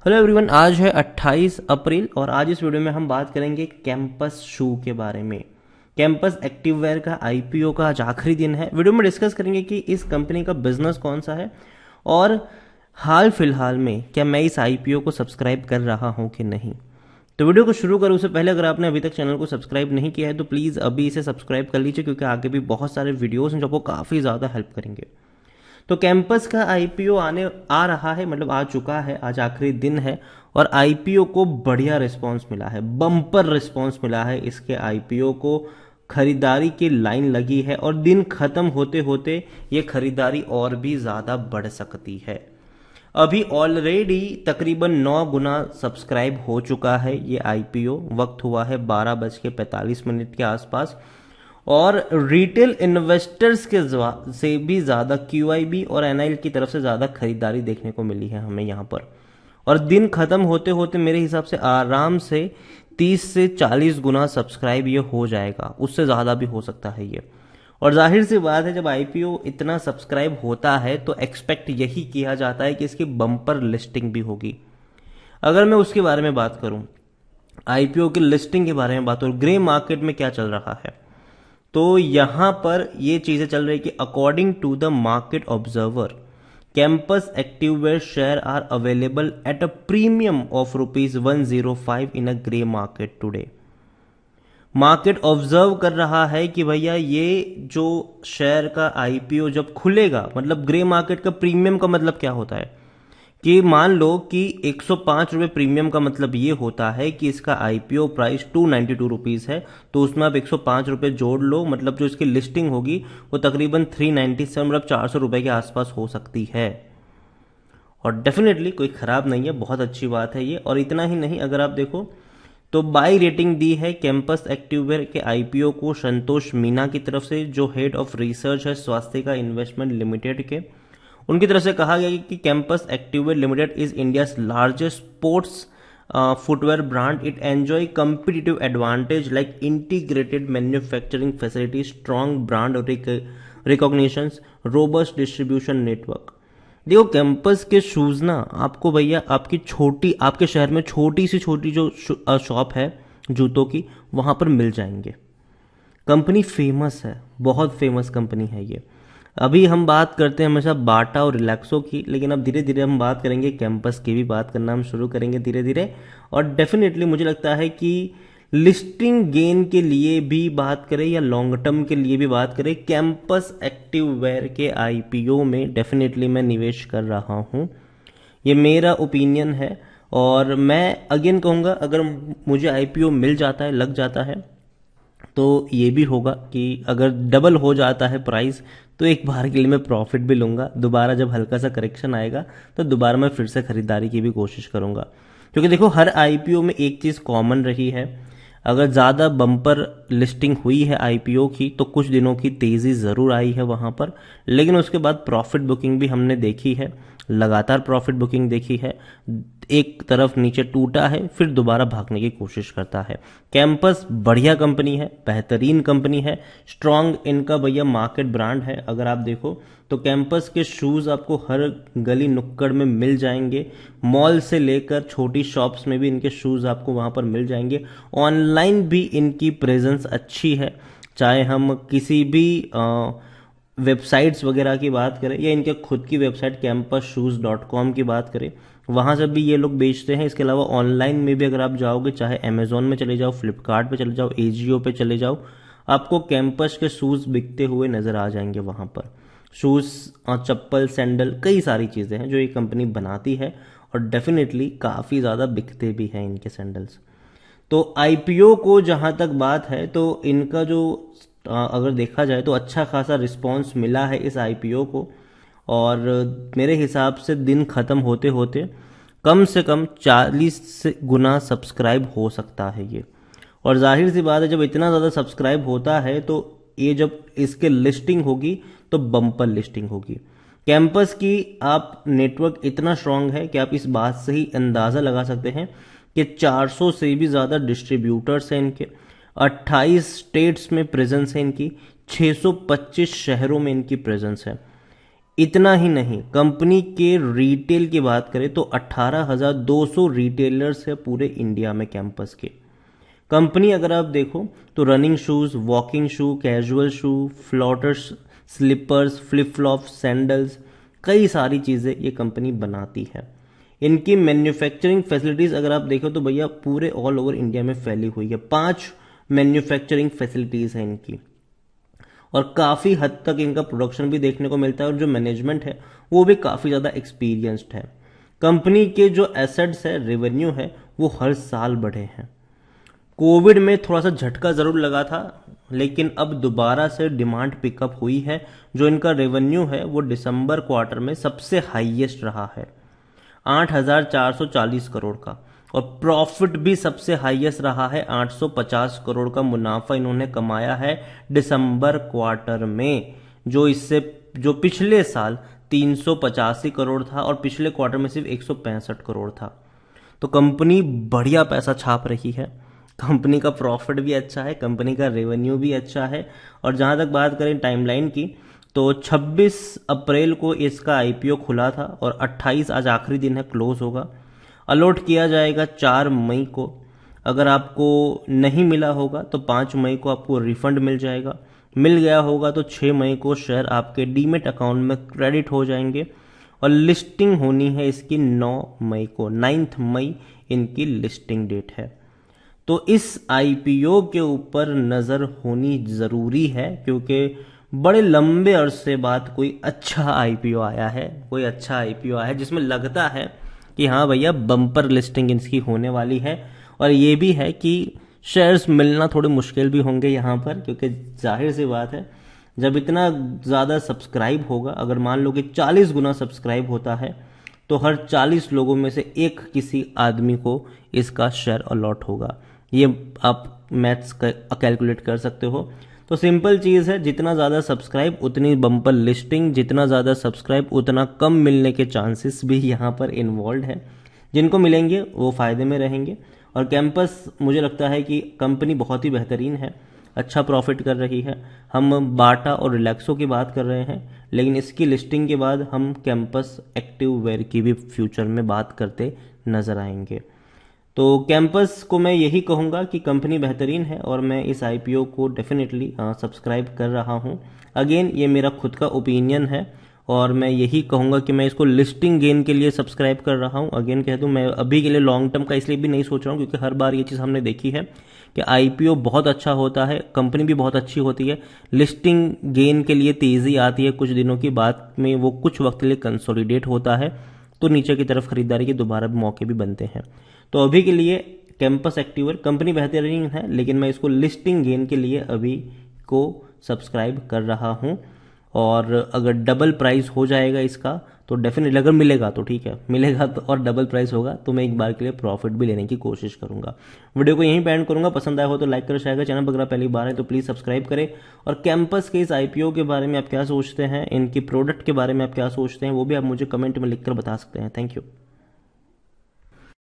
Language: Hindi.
हेलो एवरीवन, आज है 28 अप्रैल और आज इस वीडियो में हम बात करेंगे कैंपस शू के बारे में। कैंपस एक्टिववेयर का आईपीओ का आज आखिरी दिन है। वीडियो में डिस्कस करेंगे कि इस कंपनी का बिजनेस कौन सा है और हाल फिलहाल में क्या मैं इस आईपीओ को सब्सक्राइब कर रहा हूं कि नहीं। तो वीडियो को शुरू करूं उससे पहले अगर आपने अभी तक चैनल को सब्सक्राइब नहीं किया है तो प्लीज़ अभी इसे सब्सक्राइब कर लीजिए, क्योंकि आगे भी बहुत सारे वीडियोस हैं जो आपको काफ़ी ज़्यादा हेल्प करेंगे। तो कैंपस का आईपीओ आ रहा है, मतलब आ चुका है, आज आखिरी दिन है और आईपीओ को बढ़िया रिस्पांस मिला है, बम्पर रिस्पांस मिला है। इसके आईपीओ को खरीदारी की लाइन लगी है और दिन खत्म होते होते ये खरीदारी और भी ज़्यादा बढ़ सकती है। अभी ऑलरेडी तकरीबन 9 गुना सब्सक्राइब हो चुका है ये आईपीओ। वक्त हुआ है 12:45 के आसपास और रिटेल इन्वेस्टर्स के से भी ज़्यादा क्यूआईबी और एनआईएल की तरफ से ज़्यादा खरीदारी देखने को मिली है हमें यहाँ पर। और दिन खत्म होते होते मेरे हिसाब से आराम से 30 से 40 गुना सब्सक्राइब ये हो जाएगा, उससे ज़्यादा भी हो सकता है ये। और जाहिर सी बात है, जब आईपीओ इतना सब्सक्राइब होता है तो एक्सपेक्ट यही किया जाता है कि इसकी बम्पर लिस्टिंग भी होगी। अगर मैं उसके बारे में बात करूं, आईपीओ की लिस्टिंग के बारे में बात करूं, ग्रे मार्केट में क्या चल रहा है, तो यहां पर ये चीजें चल रही कि according to the market observer campus activewear share are available at a premium of ₹105 in a grey market today. Market observe कर रहा है कि भैया ये जो शेयर का आईपीओ जब खुलेगा, मतलब ग्रे मार्केट का प्रीमियम का मतलब क्या होता है कि मान लो कि ₹105 प्रीमियम का मतलब ये होता है कि इसका आईपीओ प्राइस ₹292 है, तो उसमें आप ₹105 जोड़ लो, मतलब जो इसकी लिस्टिंग होगी वो तकरीबन 397 मतलब ₹400 के आसपास हो सकती है। और डेफिनेटली कोई खराब नहीं है, बहुत अच्छी बात है ये। और इतना ही नहीं, अगर आप देखो तो बाई रेटिंग दी है कैंपस एक्टिववेयर के आईपीओ को संतोष मीना की तरफ से, जो हेड ऑफ रिसर्च है स्वास्थ्य इन्वेस्टमेंट लिमिटेड के। उनकी तरफ से कहा गया कि campus activewear limited is India largest sports footwear brand. It enjoy competitive advantage like integrated manufacturing facility, strong brand recognition, robust distribution network. देखो, कैंपस के शूज ना आपको भैया आपके शहर में छोटी सी छोटी जो शॉप है जूतों की, वहां पर मिल जाएंगे। कंपनी फेमस है, बहुत फेमस कंपनी है ये। अभी हम बात करते हैं हमेशा बाटा और रिलैक्सो की, लेकिन अब धीरे धीरे हम बात करेंगे कैंपस की भी बात करना हम शुरू करेंगे धीरे धीरे। और डेफिनेटली मुझे लगता है कि लिस्टिंग गेन के लिए भी बात करें या लॉन्ग टर्म के लिए भी बात करें, कैंपस एक्टिववेयर के आईपीओ में डेफिनेटली मैं निवेश कर रहा हूं। ये मेरा ओपिनियन है और मैं अगेन कहूंगा, अगर मुझे आईपीओ मिल जाता है, लग जाता है, तो ये भी होगा कि अगर डबल हो जाता है प्राइस तो एक बार के लिए मैं प्रॉफिट भी लूंगा। दोबारा जब हल्का सा करेक्शन आएगा तो दोबारा मैं फिर से खरीदारी की भी कोशिश करूंगा। क्योंकि देखो, हर आईपीओ में एक चीज़ कॉमन रही है, अगर ज़्यादा बम्पर लिस्टिंग हुई है आईपीओ की तो कुछ दिनों की तेज़ी ज़रूर आई है वहाँ पर, लेकिन उसके बाद प्रॉफिट बुकिंग भी हमने देखी है, लगातार प्रॉफिट बुकिंग देखी है। एक तरफ नीचे टूटा है फिर दोबारा भागने की कोशिश करता है। कैंपस बढ़िया कंपनी है, बेहतरीन कंपनी है, स्ट्रॉन्ग इनका भैया मार्केट ब्रांड है। अगर आप देखो तो कैंपस के शूज़ आपको हर गली नुक्कड़ में मिल जाएंगे, मॉल से लेकर छोटी शॉप्स में भी इनके शूज़ आपको वहाँ पर मिल जाएंगे। ऑनलाइन भी इनकी प्रेजेंस अच्छी है, चाहे हम किसी भी वेबसाइट्स वगैरह की बात करें या इनके खुद की वेबसाइट campusShoes.com की बात करें, वहाँ से भी ये लोग बेचते हैं। इसके अलावा ऑनलाइन में भी अगर आप जाओगे, चाहे अमेजोन में चले जाओ, फ्लिपकार्ट पे चले जाओ, एजियो पे चले जाओ, आपको कैंपस के शूज़ बिकते हुए नज़र आ जाएंगे वहाँ पर। शूज़, चप्पल, सैंडल, कई सारी चीज़ें हैं जो ये कंपनी बनाती है और डेफिनेटली काफ़ी ज़्यादा बिकते भी हैं इनके सैंडल्स। तो आईपीओ को जहाँ तक बात है तो इनका जो अगर देखा जाए तो अच्छा खासा रिस्पांस मिला है इस आईपीओ को। और मेरे हिसाब से दिन खत्म होते होते कम से कम 40 गुना सब्सक्राइब हो सकता है ये। और जाहिर सी बात है, जब इतना ज़्यादा सब्सक्राइब होता है तो ये जब इसके लिस्टिंग होगी तो बम्पर लिस्टिंग होगी। कैंपस की आप नेटवर्क इतना स्ट्रांग है कि आप इस बात से ही अंदाज़ा लगा सकते हैं कि 400 से भी ज़्यादा डिस्ट्रीब्यूटर्स हैं इनके, 28 स्टेट्स में प्रेजेंस है इनकी, 625 शहरों में इनकी प्रेजेंस है। इतना ही नहीं, कंपनी के रिटेल की बात करें तो 18,200 रिटेलर्स है पूरे इंडिया में कैंपस के। कंपनी अगर आप देखो तो running shoes, walking shoe, casual shoe, floaters, sleepers, flip flop, sandals, कई सारी चीज़ें ये कंपनी बनाती है। इनकी मैन्युफैक्चरिंग फैसिलिटीज़ अगर आप देखो तो भैया पूरे ऑल ओवर इंडिया में फैली हुई है। 5 मैन्युफैक्चरिंग फैसिलिटीज़ हैं इनकी, और काफ़ी हद तक इनका प्रोडक्शन भी देखने को मिलता है, और जो मैनेजमेंट है वो भी काफ़ी ज़्यादा एक्सपीरियंस्ड है। कंपनी के जो एसेट्स है, रेवेन्यू है, वो हर साल बढ़े हैं। कोविड में थोड़ा सा झटका ज़रूर लगा था, लेकिन अब दोबारा से डिमांड पिकअप हुई है। जो इनका रेवेन्यू है वो दिसंबर क्वार्टर में सबसे हाईएस्ट रहा है, 8,440 करोड़ का, और प्रॉफिट भी सबसे हाईएस्ट रहा है, 850 करोड़ का मुनाफा इन्होंने कमाया है दिसंबर क्वार्टर में, जो पिछले साल 385 करोड़ था और पिछले क्वार्टर में सिर्फ 165 करोड़ था। तो कंपनी बढ़िया पैसा छाप रही है, कंपनी का प्रॉफिट भी अच्छा है, कंपनी का रेवेन्यू भी अच्छा है। और जहां तक बात करें टाइमलाइन की, तो 26 अप्रैल को इसका आईपीओ खुला था और 28 आज आखिरी दिन है, क्लोज होगा। अलॉट किया जाएगा 4 मई को। अगर आपको नहीं मिला होगा तो 5 मई को आपको रिफंड मिल जाएगा, मिल गया होगा तो 6 मई को शेयर आपके डीमेट अकाउंट में क्रेडिट हो जाएंगे। और लिस्टिंग होनी है इसकी 9 मई को, 9 मई इनकी लिस्टिंग डेट है। तो इस आईपीओ के ऊपर नज़र होनी ज़रूरी है, क्योंकि बड़े लंबे अरसे बाद कोई अच्छा आईपीओ आया है, जिसमें लगता है कि हाँ भैया बम्पर लिस्टिंग इसकी होने वाली है। और ये भी है कि शेयर्स मिलना थोड़े मुश्किल भी होंगे यहाँ पर, क्योंकि जाहिर सी बात है जब इतना ज़्यादा सब्सक्राइब होगा, अगर मान लो कि 40 गुना सब्सक्राइब होता है तो हर 40 लोगों में से एक किसी आदमी को इसका शेयर अलॉट होगा। ये आप मैथ्स कैलकुलेट कर सकते हो। तो सिंपल चीज़ है, जितना ज़्यादा सब्सक्राइब उतनी बम्पर लिस्टिंग, जितना ज़्यादा सब्सक्राइब उतना कम मिलने के चांसेस भी यहाँ पर इन्वॉल्व है। जिनको मिलेंगे वो फ़ायदे में रहेंगे। और कैंपस मुझे लगता है कि कंपनी बहुत ही बेहतरीन है, अच्छा प्रॉफिट कर रही है। हम बाटा और रिलैक्सो की बात कर रहे हैं, लेकिन इसकी लिस्टिंग के बाद हम कैंपस एक्टिव वेयर की भी फ्यूचर में बात करते नज़र आएंगे। तो कैंपस को मैं यही कहूँगा कि कंपनी बेहतरीन है, और मैं इस आईपीओ को डेफिनेटली सब्सक्राइब कर रहा हूँ। अगेन ये मेरा खुद का ओपिनियन है, और मैं यही कहूँगा कि मैं इसको लिस्टिंग गेन के लिए सब्सक्राइब कर रहा हूँ। अगेन कह दूँ, मैं अभी के लिए लॉन्ग टर्म का इसलिए भी नहीं सोच रहा हूँ, क्योंकि हर बार ये चीज़ हमने देखी है कि आईपीओ बहुत अच्छा होता है, कंपनी भी बहुत अच्छी होती है, लिस्टिंग गेन के लिए तेज़ी आती है कुछ दिनों की, बाद में वो कुछ वक्त के लिए कंसोलिडेट होता है, तो नीचे की तरफ खरीदारी के दोबारा मौके भी बनते हैं। तो अभी के लिए कैंपस एक्टिववेयर कंपनी बेहतरीन है, लेकिन मैं इसको लिस्टिंग गेन के लिए अभी को सब्सक्राइब कर रहा हूं। और अगर डबल प्राइस हो जाएगा इसका तो डेफिनेटली, अगर मिलेगा तो ठीक है, मिलेगा तो, और डबल प्राइस होगा तो मैं एक बार के लिए प्रॉफिट भी लेने की कोशिश करूंगा। वीडियो को यहीं पे एंड करूंगा। पसंद आया हो तो लाइक करो, शेयर करो, चैनल पर अगर पहली बार है तो प्लीज़ सब्सक्राइब करें। और कैंपस के इस आईपीओ के बारे में आप क्या सोचते हैं, इनकी प्रोडक्ट के बारे में आप क्या सोचते हैं, वो भी आप मुझे कमेंट में लिखकर बता सकते हैं। Thank you.